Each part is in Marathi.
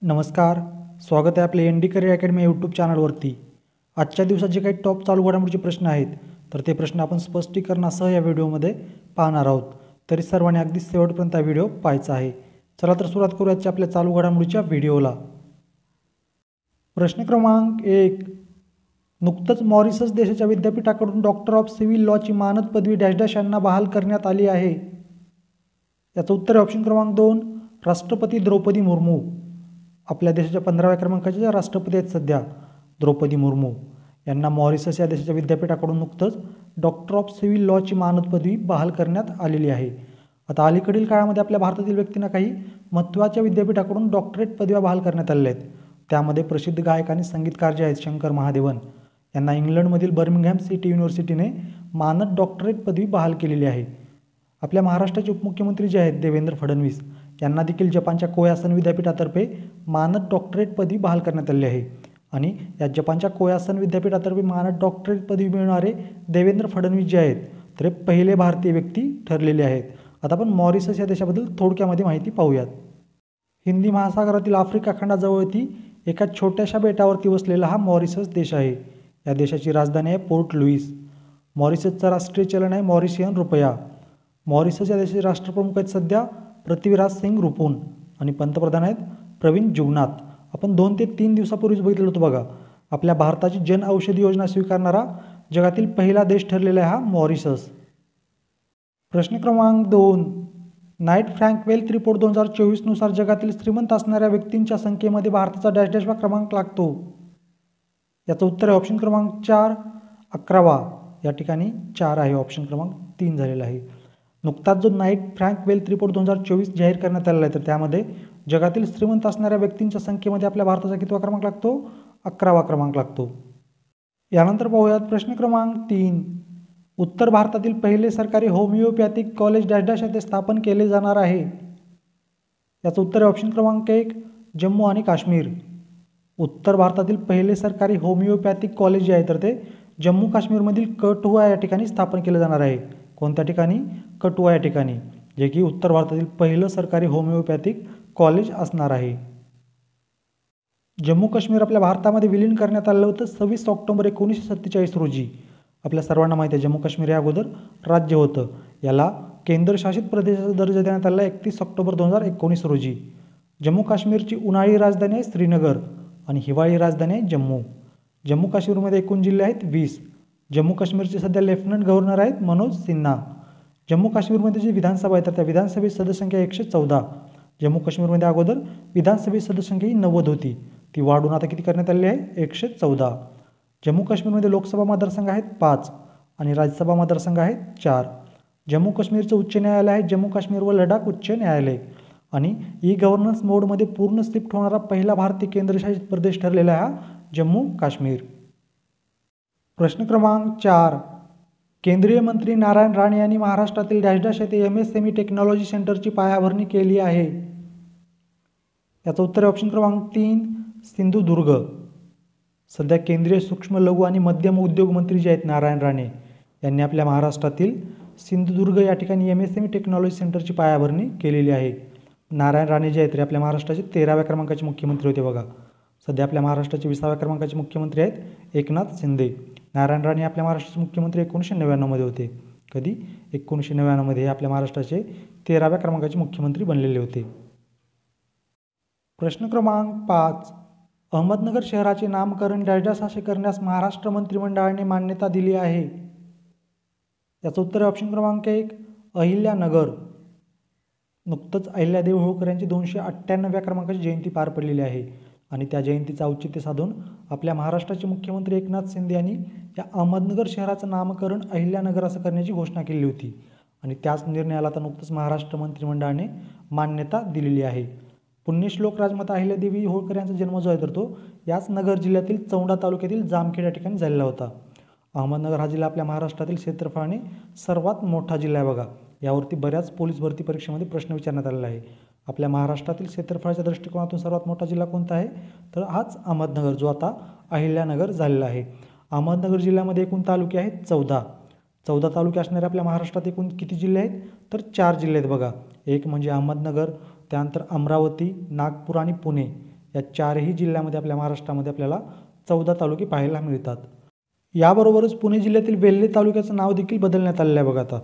नमस्कार. स्वागत आहे आपले N D career academy YouTube चॅनलवरती. आजच्या दिवसात जे काही टॉप चालू घडामोडीचे प्रश्न आहेत तर ते प्रश्न आपण स्पष्टीकरणासह या व्हिडिओमध्ये पाहणार आहोत. तरी सर्वांनी अगदी शेवटपर्यंत हा व्हिडिओ पाहायचा आहे. चला तर सुरुवात करूयात आपल्या चालू घडामोडीच्या व्हिडिओला. प्रश्न क्रमांक 1. नुकतंच मॉरिशस देशाच्या विद्यापीठाकडून डॉक्टर ऑफ सिव्हिल लॉची मानद पदवी डॅश डॅश यांना बहाल करण्यात आली आहे. याचं उत्तर आहे ऑप्शन क्रमांक 2 राष्ट्रपती द्रौपदी मुर्मू. आपल्या देशाच्या 15व्या क्रमांकाच्या ज्या राष्ट्रपती आहेत सध्या द्रौपदी मुर्मू यांना मॉरिशस या देशाच्या विद्यापीठाकडून नुकतंच डॉक्टर ऑफ सिव्हिल लॉची मानद पदवी बहाल करण्यात आलेली आहे. आता अलीकडील काळामध्ये आपल्या भारतातील व्यक्तींना काही महत्त्वाच्या विद्यापीठाकडून डॉक्टरेट पदव्या बहाल करण्यात आलेल्या आहेत. त्यामध्ये प्रसिद्ध गायक आणि संगीतकार जे आहेत शंकर महादेवन यांना इंग्लंडमधील बर्मिंगहॅम सिटी युनिव्हर्सिटीने मानद डॉक्टरेट पदवी बहाल केलेली आहे. आपल्या महाराष्ट्राचे उपमुख्यमंत्री जे आहेत देवेंद्र फडणवीस यांना देखील जपानच्या कोयासन विद्यापीठातर्फे मानद डॉक्टरेट पदवी बहाल करण्यात आली आहे. आणि या जपानच्या कोयासन विद्यापीठातर्फे मानद डॉक्टरेट पदवी मिळणारे देवेंद्र फडणवीस जे आहेत तर पहिले भारतीय व्यक्ती ठरलेले आहेत. आता आपण मॉरिशस या देशाबद्दल थोडक्यामध्ये माहिती पाहूयात. हिंदी महासागरातील आफ्रिका खंडाजवळती एका छोट्याशा बेटावरती वसलेला हा मॉरिशस देश आहे. या देशाची राजधानी आहे पोर्ट लुईस. मॉरिशसचं राष्ट्रीय चलन आहे मॉरिशियन रुपया. मॉरिशस या देशाचे राष्ट्रप्रमुख आहेत सध्या पृथ्वीराज सिंग रुपून आणि पंतप्रधान आहेत प्रवीण जुगनाथ. आपण 2 ते 3 दिवसापूर्वीच बघितलं होतं बघा. आपल्या भारताची जन औषधी योजना स्वीकारणारा जगातील पहिला देश ठरलेला आहे हा मॉरिशस. प्रश्न क्रमांक 2. नाईट फ्रँक वेल्थ रिपोर्ट 2024 नुसार जगातील श्रीमंत असणाऱ्या व्यक्तींच्या संख्येमध्ये भारताचा डॅश डॅशवा क्रमांक लागतो. याचं उत्तर आहे ऑप्शन क्रमांक 4 11वा. या ठिकाणी 4 आहे, ऑप्शन क्रमांक 3 झालेला आहे. नुकताच जो नाईट फ्रँक वेल्थ रिपोर्ट 2024 जाहीर करण्यात आलेला आहे तर त्यामध्ये जगातील श्रीमंत असणाऱ्या व्यक्तींच्या संख्येमध्ये आपल्या भारताचा कितवा क्रमांक लागतो? 11वा क्रमांक लागतो. यानंतर पाहूयात प्रश्न क्रमांक 3. उत्तर भारतातील पहिले सरकारी होमिओपॅथिक कॉलेज डॅश डॅश येथे स्थापन केले जाणार आहे. याचं उत्तर आहे ऑप्शन क्रमांक 1 जम्मू आणि काश्मीर. उत्तर भारतातील पहिले सरकारी होमिओपॅथिक कॉलेज जे आहे तर ते जम्मू काश्मीरमधील कठुआ या ठिकाणी स्थापन केलं जाणार आहे. कोणत्या ठिकाणी? कठुआ या ठिकाणी, जे की उत्तर भारतातील पहिलं सरकारी होमिओपॅथिक कॉलेज असणार आहे. जम्मू काश्मीर आपल्या भारतामध्ये विलीन करण्यात आलं होतं 26 ऑक्टोबर 1947 रोजी. आपल्या सर्वांना माहिती आहे जम्मू काश्मीर हे अगोदर राज्य होतं. याला केंद्रशासित प्रदेशाचा दर्जा देण्यात आला 31 ऑक्टोबर 2019 रोजी. जम्मू काश्मीरची उन्हाळी राजधानी आहे श्रीनगर आणि हिवाळी राजधानी आहे जम्मू. जम्मू काश्मीरमध्ये एकूण जिल्हे आहेत 20. जम्मू काश्मीरचे सध्या लेफ्टनंट गव्हर्नर आहेत मनोज सिन्हा. जम्मू काश्मीरमध्ये जी विधानसभा आहे तर त्या विधानसभेची सदस्यसंख्या 114. जम्मू काश्मीरमध्ये अगोदर विधानसभेची सदस्यसंख्या ही 90 होती. ती वाढून आता किती करण्यात आली आहे? 114. जम्मू काश्मीरमध्ये लोकसभा मतदारसंघ आहेत 5 आणि राज्यसभा मतदारसंघ आहेत 4. जम्मू काश्मीरचं उच्च न्यायालय आहे जम्मू काश्मीर व लडाख उच्च न्यायालय. आणि ई गव्हर्नन्स मोडमध्ये पूर्ण शिफ्ट होणारा पहिला भारतीय केंद्रशासित प्रदेश ठरलेला आहे हा जम्मू काश्मीर. प्रश्न क्रमांक 4. केंद्रीय मंत्री नारायण राणे यांनी महाराष्ट्रातील डॅश डॅश येथे MSME टेक्नॉलॉजी सेंटरची पायाभरणी केली आहे. याचं उत्तर आहे ऑप्शन क्रमांक 3 सिंधुदुर्ग. सध्या केंद्रीय सूक्ष्म लघु आणि मध्यम उद्योग मंत्री जे आहेत नारायण राणे यांनी आपल्या महाराष्ट्रातील सिंधुदुर्ग या ठिकाणी MSME टेक्नॉलॉजी सेंटरची पायाभरणी केलेली आहे. नारायण राणे जे आहेत ते आपल्या महाराष्ट्राचे 13व्या क्रमांकाचे मुख्यमंत्री होते बघा. सध्या आपल्या महाराष्ट्राचे 20व्या क्रमांकाचे मुख्यमंत्री आहेत एकनाथ शिंदे. नारायण राणे आपल्या महाराष्ट्राचे मुख्यमंत्री 1999 मध्ये होते. कधी? 1999 मध्ये आपल्या महाराष्ट्राचे 13व्या क्रमांकाचे मुख्यमंत्री बनलेले होते. प्रश्न क्रमांक 5. अहमदनगर शहराचे नामकरण डॅश डॅश असे करण्यास महाराष्ट्र मंत्रिमंडळाने मान्यता दिली आहे. याचं उत्तर आहे ऑप्शन क्रमांक 1 अहिल्यानगर. नुकतंच अहिल्यादेवी होळकर यांची 298व्या क्रमांकाची जयंती पार पडलेली आहे आणि त्या जयंतीचं औचित्य साधून आपल्या महाराष्ट्राचे मुख्यमंत्री एकनाथ शिंदे यांनी या अहमदनगर शहराचं नामकरण अहिल्यानगर असं करण्याची घोषणा केली होती आणि त्याच निर्णयाला आता नुकतंच महाराष्ट्र मंत्रिमंडळाने मान्यता दिलेली आहे. पुण्यश्लोक राजमाता अहिल्यादेवी होळकर यांचा जन्म जो आहे तर तो याच नगर जिल्ह्यातील चौंडा तालुक्यातील जामखेड या ठिकाणी झालेला होता. अहमदनगर हा जिल्हा आपल्या महाराष्ट्रातील क्षेत्रफळाने सर्वात मोठा जिल्हा आहे बघा. यावरती बऱ्याच पोलीस भरती परीक्षेमध्ये प्रश्न विचारण्यात आलेला आहे. आपल्या महाराष्ट्रातील क्षेत्रफळाच्या दृष्टिकोनातून सर्वात मोठा जिल्हा कोणता आहे तर हाच अहमदनगर जो आता अहिल्यानगर झालेला आहे. अहमदनगर जिल्ह्यामध्ये एकूण तालुके आहेत 14 तालुके असणारे आपल्या महाराष्ट्रात एकूण किती जिल्हे आहेत तर 4 जिल्हे आहेत बघा. एक म्हणजे अहमदनगर, त्यानंतर अमरावती, नागपूर आणि पुणे या 4ही जिल्ह्यामध्ये आपल्या महाराष्ट्रामध्ये आपल्याला 14 तालुके पाहायला मिळतात. याबरोबरच पुणे जिल्ह्यातील वेल्हे तालुक्याचं नाव देखील बदलण्यात आलेलं आहे बघा. आता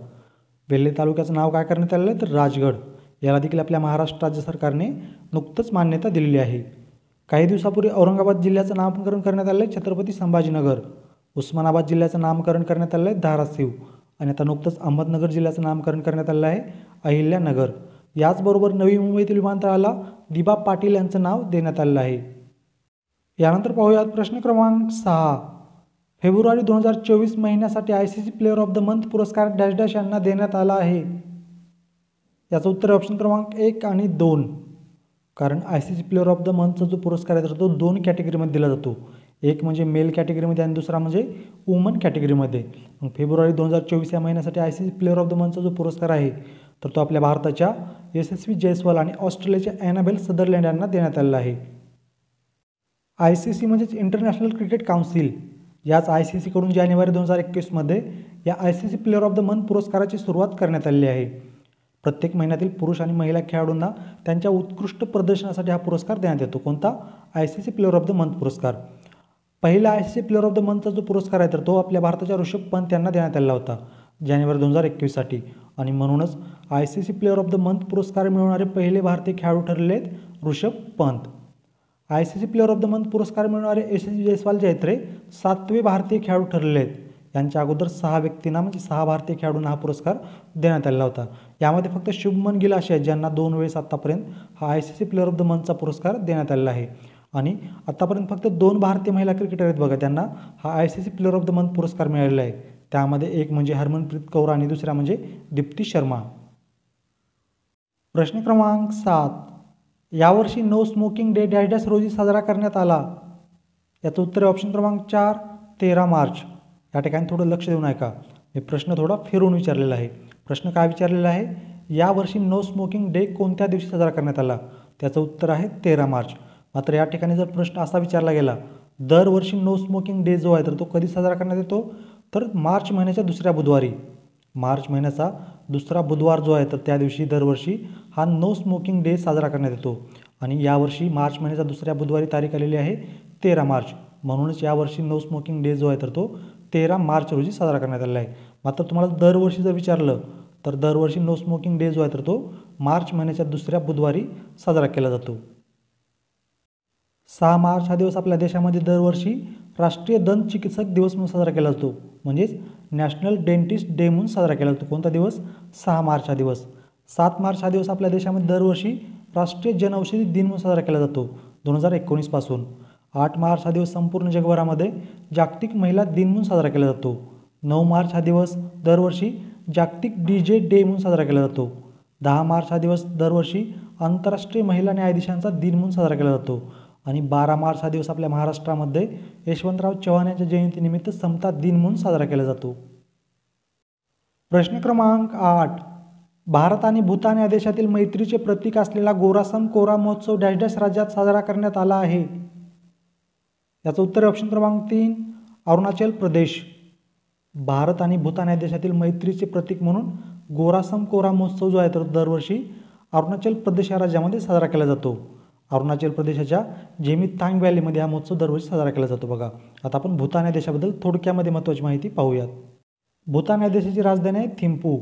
वेल्हे तालुक्याचं नाव काय करण्यात आलेलं आहे तर राजगड. याला देखील आपल्या महाराष्ट्र राज्य सरकारने नुकतंच मान्यता दिलेली आहे. काही दिवसापूर्वी औरंगाबाद जिल्ह्याचं नामकरण करण्यात आलं आहे छत्रपती संभाजीनगर. उस्मानाबाद जिल्ह्याचं नामकरण करण्यात आलं आहे धाराशिव. आणि आता नुकतंच अहमदनगर जिल्ह्याचं नामकरण करण्यात आलं आहे अहिल्यानगर. याचबरोबर नवी मुंबईतील विमानतळाला दिबा पाटील यांचं नाव देण्यात आलेलं आहे. यानंतर पाहूयात प्रश्न क्रमांक 6. फेब्रुवारी 2024 महिन्यासाठी ICC player of the month पुरस्कार डॅश डॅश यांना देण्यात आला आहे. याचं उत्तर ऑप्शन क्रमांक 1 आणि 2. कारण ICC प्लेअर ऑफ द मंथचा जो पुरस्कार आहे तर तो 2 कॅटेगरीमध्ये दिला जातो. एक म्हणजे मेल कॅटेगरीमध्ये आणि दुसरा म्हणजे वुमन कॅटेगरीमध्ये. मग फेब्रुवारी 2024 या महिन्यासाठी ICC प्लेअर ऑफ द मंथचा जो पुरस्कार आहे तर तो आपल्या भारताच्या यशस्वी जयस्वाल आणि ऑस्ट्रेलियाच्या ॲनाबेल सदरलँड यांना देण्यात आलेला आहे. ICC म्हणजेच इंटरनॅशनल क्रिकेट काउन्सिल. याच ICC कडून जानेवारी 2021 या ICC player of the month पुरस्काराची सुरुवात करण्यात आलेली आहे. प्रत्येक महिन्यातील पुरुष आणि महिला खेळाडूंना त्यांच्या उत्कृष्ट प्रदर्शनासाठी हा पुरस्कार देण्यात येतो. कोणता? ICC player of the month पुरस्कार. पहिला ICC प्लेअर ऑफ द मंथचा जो पुरस्कार आहे तर तो आपल्या भारताच्या ऋषभ पंत यांना देण्यात आलेला होता जानेवारी 2021 आणि म्हणूनच ICC player of the month पुरस्कार मिळवणारे पहिले भारतीय खेळाडू ठरले आहेत Rishabh Pant. ICC player of the month पुरस्कार मिळवणारे यशस्वी जयस्वाल जे आहेत 7वे भारतीय खेळाडू ठरले आहेत. यांच्या अगोदर 6 व्यक्तींना म्हणजे 6 भारतीय खेळाडूंना हा पुरस्कार देण्यात आलेला होता. यामध्ये फक्त शुभमन गिल असे आहेत ज्यांना 2 वेळेस आत्तापर्यंत हा ICC प्लेअर ऑफ द मंथचा पुरस्कार देण्यात आलेला आहे. आणि आत्तापर्यंत फक्त 2 भारतीय महिला क्रिकेटर आहेत बघा त्यांना हा ICC player of the month पुरस्कार मिळालेला आहे. त्यामध्ये एक म्हणजे हरमनप्रीत कौर आणि दुसरा म्हणजे दीप्ती शर्मा. प्रश्न क्रमांक 7. यावर्षी no smoking day dash dash रोजी साजरा करण्यात आला. याचं उत्तर ऑप्शन क्रमांक 4 13 मार्च. या ठिकाणी थोडं लक्ष देऊन ऐका. मी प्रश्न थोडा फिरवून विचारलेला आहे. प्रश्न काय विचारलेला आहे? यावर्षी नो स्मोकिंग डे कोणत्या दिवशी साजरा करण्यात आला? त्याचं उत्तर आहे 13 मार्च. मात्र या ठिकाणी जर प्रश्न असा विचारला गेला दरवर्षी नो स्मोकिंग डे जो आहे तर तो कधी साजरा करण्यात येतो तर मार्च महिन्याच्या दुसऱ्या बुधवारी. मार्च महिन्याचा दुसरा बुधवार जो आहे तर त्या दिवशी दरवर्षी हा नो स्मोकिंग डे साजरा करण्यात येतो. आणि यावर्षी मार्च महिन्याच्या दुसऱ्या बुधवारी तारीख आलेली आहे 13 मार्च. म्हणूनच यावर्षी नो स्मोकिंग डे जो आहे तर तो 13 मार्च रोजी साजरा करण्यात आलेला आहे. मात्र तुम्हाला दरवर्षी जर विचारलं तर दरवर्षी नो स्मोकिंग डे जो आहे तर तो मार्च महिन्याच्या दुसऱ्या बुधवारी साजरा केला जातो. 6 मार्च हा दिवस आपल्या देशामध्ये दरवर्षी राष्ट्रीय दंत चिकित्सक दिवस म्हणून साजरा केला जातो. म्हणजेच नॅशनल डेंटिस्ट डे म्हणून साजरा केला जातो. कोणता दिवस? 6 मार्च हा दिवस. 7 मार्च हा दिवस आपल्या देशामध्ये दरवर्षी राष्ट्रीय जनऔषधी दिन म्हणून साजरा केला जातो 2019 पासून. 8 मार्च हा दिवस संपूर्ण जगभरामध्ये जागतिक महिला दिन म्हणून साजरा केला जातो. 9 मार्च हा दिवस दरवर्षी जागतिक DJ डे म्हणून साजरा केला जातो. 10 मार्च हा दिवस दरवर्षी आंतरराष्ट्रीय महिला न्यायाधीशांचा दिन म्हणून साजरा केला जातो. आणि 12 मार्च हा दिवस आपल्या महाराष्ट्रामध्ये यशवंतराव चव्हाण यांच्या जयंतीनिमित्त समता दिन म्हणून साजरा केला जातो. प्रश्न क्रमांक 8. भारत आणि भूतान या देशातील मैत्रीचे प्रतीक असलेला गोरासम कोरा महोत्सव डॅश डॅश राज्यात साजरा करण्यात आला आहे. याचं उत्तर ऑप्शन क्रमांक 3 अरुणाचल प्रदेश. भारत आणि भूतान या देशातील मैत्रीचे प्रतीक म्हणून गोरासम कोरा महोत्सव जो आहे तर दरवर्षी अरुणाचल प्रदेश या राज्यामध्ये साजरा केला जातो. अरुणाचल प्रदेशाच्या जेमितांग व्हॅलीमध्ये हा महोत्सव दरवर्षी साजरा केला जातो बघा. आता आपण भूतान या देशाबद्दल थोडक्यामध्ये महत्त्वाची माहिती पाहूयात. भूतान या देशाची राजधानी आहे थिम्पू.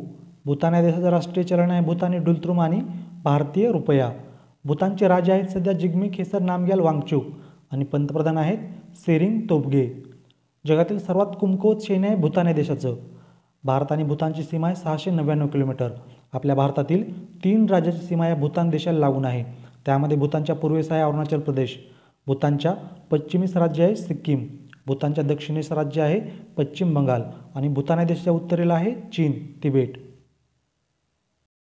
भूतान या देशाचं राष्ट्रीय चलन आहे भूतानी डुलत्रुम आणि भारतीय रुपया. भूतानचे राजे आहेत सध्या जिग्मे खेसर नामग्याल वांगचुक आणि पंतप्रधान आहेत सेरिंग तोब्गे. जगातील सर्वात कमकुवत सैन्य आहे भूतान या देशाचं. भारत आणि भूतानची सीमा आहे 699 किलोमीटर. आपल्या भारतातील 3 राज्याची सीमा या भूतान देशाला लागून आहे. त्यामध्ये भूतानच्या पूर्वेस आहे अरुणाचल प्रदेश. भूतानच्या पश्चिमेस राज्य आहे सिक्कीम. भूतानच्या दक्षिणेस राज्य आहे पश्चिम बंगाल आणि भूतान या देशाच्या उत्तरेला आहे चीन तिबेट.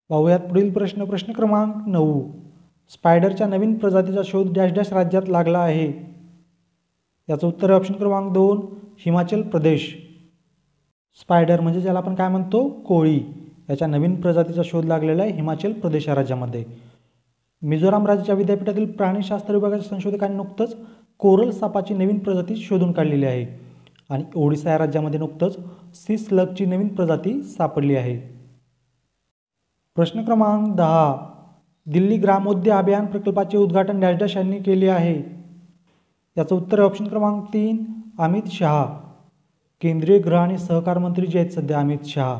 पाहूयात पुढील प्रश्न. प्रश्न क्रमांक 9. स्पायडरच्या नवीन प्रजातीचा शोध डॅश डॅश राज्यात लागला आहे. याचं उत्तर ऑप्शन क्रमांक 2 हिमाचल प्रदेश. स्पायडर म्हणजे ज्याला आपण काय म्हणतो कोळी, याच्या नवीन प्रजातीचा शोध लागलेला आहे हिमाचल प्रदेश या राज्यामध्ये. मिझोराम राज्याच्या विद्यापीठातील प्राणीशास्त्र विभागाच्या संशोधकांनी नुकतंच कोरल सापाची नवीन प्रजाती शोधून काढलेली आहे. आणि ओडिसा या राज्यामध्ये नुकतंच सी स्लगची नवीन प्रजाती सापडली आहे. प्रश्न क्रमांक 10. दिल्ली ग्रामोद्योग अभियान प्रकल्पाचे उद्घाटन डॅश डॅश यांनी केले आहे? याचं उत्तर आहे ऑप्शन क्रमांक 3 अमित शहा. केंद्रीय गृह आणि सहकार मंत्री जे आहेत सध्या अमित शहा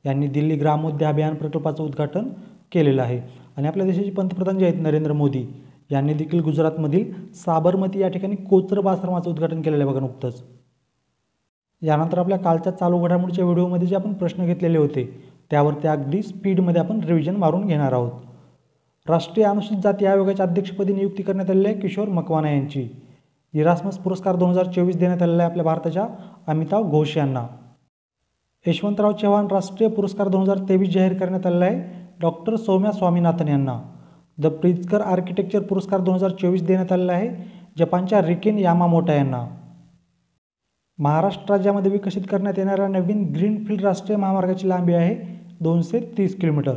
यांनी दिल्ली ग्रामोद्योग अभियान प्रकल्पाचं उद्घाटन केलेलं आहे. आणि आपल्या देशाचे पंतप्रधान जे आहेत नरेंद्र मोदी यांनी देखील गुजरातमधील साबरमती या ठिकाणी कोचरब आश्रमाचं उद्घाटन केलेलं आहे बघा नुकतंच. यानंतर आपल्या कालच्या चालू घडामोडीच्या व्हिडिओमध्ये जे आपण प्रश्न घेतलेले होते त्यावरती अगदी स्पीडमध्ये आपण रिव्हिजन मारून घेणार आहोत. राष्ट्रीय अनुसूचित जाती आयोगाच्या अध्यक्षपदी नियुक्ती करण्यात आलेली आहे किशोर मकवाना यांची. इरास्मस पुरस्कार 2024 देण्यात आलेला आहे आपल्या भारताच्या अमिताभ घोष यांना. यशवंतराव चव्हाण राष्ट्रीय पुरस्कार 2023 जाहीर करण्यात आलेला आहे डॉक्टर सौम्या स्वामीनाथन यांना. द प्रिझकर आर्किटेक्चर पुरस्कार 2024 देण्यात आलेला आहे जपानच्या रिकेन यामामोटा यांना. महाराष्ट्र राज्यामध्ये विकसित करण्यात येणाऱ्या नवीन ग्रीनफील्ड राष्ट्रीय महामार्गाची लांबी आहे 230 किलोमीटर.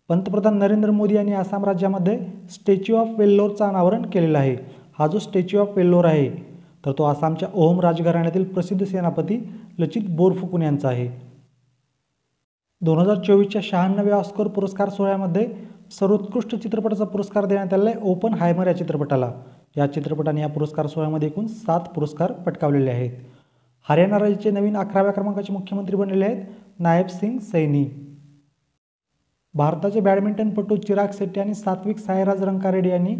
पंतप्रधान नरेंद्र मोदी यांनी आसाम राज्यामध्ये स्टॅच्यू ऑफ वेल्लोरचं अनावरण केलेलं आहे. हा जो स्टॅच्यू ऑफ वेल्लोर आहे तर तो आसामच्या ओहम राजघराण्यातील प्रसिद्ध सेनापती लचित बोरफुकन यांचा आहे. 2024च्या 96व्या ऑस्कर पुरस्कार सोहळ्यामध्ये सर्वोत्कृष्ट चित्रपटाचा पुरस्कार देण्यात आलेला आहे ओपन हायमर या चित्रपटाला. या चित्रपटाने या पुरस्कार सोहळ्यामध्ये एकूण 7 पुरस्कार पटकावलेले आहेत. हरियाणा राज्याचे नवीन 11व्या क्रमांकाचे मुख्यमंत्री बनलेले आहेत नायब सिंग सैनी. भारताचे बॅडमिंटनपटू चिराग शेट्टी आणि सात्विक साईराज रंकारेड्डी यांनी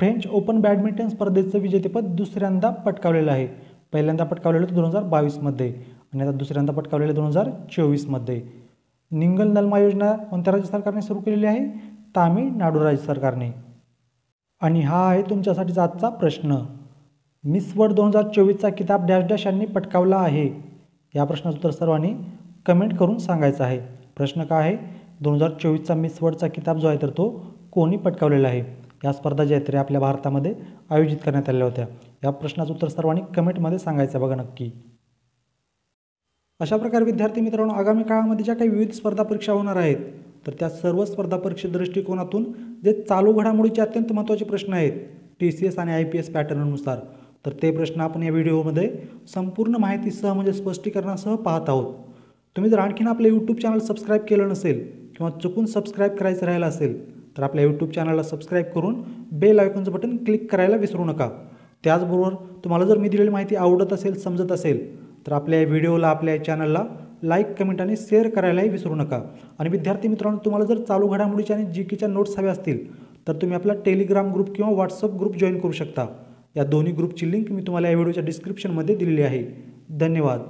फ्रेंच ओपन बॅडमिंटन स्पर्धेचं विजेतेपद दुसऱ्यांदा पटकावलेलं आहे. पहिल्यांदा पटकावलेलं होतं 2022मध्ये आणि आता दुसऱ्यांदा पटकावलेलं 2024मध्ये. निंगल नलमा योजना कोणत्या राज्य सरकारने सुरू केलेली आहे? तामिळनाडू राज्य सरकारने. आणि हा आहे तुमच्यासाठीचा आजचा प्रश्न. मिस वर्ल्ड 2024चा किताब डॅश डॅश यांनी पटकावला आहे. या प्रश्नाचं उत्तर सर्वांनी कमेंट करून सांगायचं आहे. प्रश्न काय आहे? 2024चा मिस वर्ल्डचा किताब जो आहे तर तो कोणी पटकावलेला आहे? या स्पर्धा ज्या आहेत आपल्या भारतामध्ये आयोजित करण्यात आलेल्या होत्या. या प्रश्नाचं उत्तर सर्वांनी कमेंटमध्ये सांगायचं बघा नक्की. अशा प्रकारे विद्यार्थी मित्रांनो आगामी काळामध्ये ज्या काही विविध स्पर्धा परीक्षा होणार आहेत तर त्या सर्व स्पर्धा परीक्षे दृष्टिकोनातून जे चालू घडामोडीचे अत्यंत महत्त्वाचे प्रश्न आहेत TCS आणि IPS पॅटर्ननुसार तर ते प्रश्न आपण या व्हिडिओमध्ये संपूर्ण माहितीसह म्हणजे स्पष्टीकरणासह पाहत आहोत. तुम्ही जर आणखीन आपले यूट्यूब चॅनल सबस्क्राईब केलं नसेल किंवा चुकून सबस्क्राईब करायचं राहिलं असेल तर आपल्या यूट्यूब चॅनलला सबस्क्राईब करून बेल आयकॉनचं बटन क्लिक करायला विसरू नका. त्याचबरोबर तुम्हाला जर मी दिलेली माहिती आवडत असेल समजत असेल तर आपल्या व्हिडिओला आपल्या चॅनलला लाईक कमेंट आणि शेअर करायलाही विसरू नका. आणि विद्यार्थी मित्रांनो तुम्हाला जर चालू घडामोडीच्या आणि GKच्या नोट्स हव्या असतील तर तुम्ही आपला टेलिग्राम ग्रुप किंवा व्हॉट्सअप ग्रुप जॉईन करू शकता. या दोन्ही ग्रुपची लिंक मी तुम्हाला या व्हिडिओच्या डिस्क्रिप्शनमध्ये दिलेली आहे. धन्यवाद.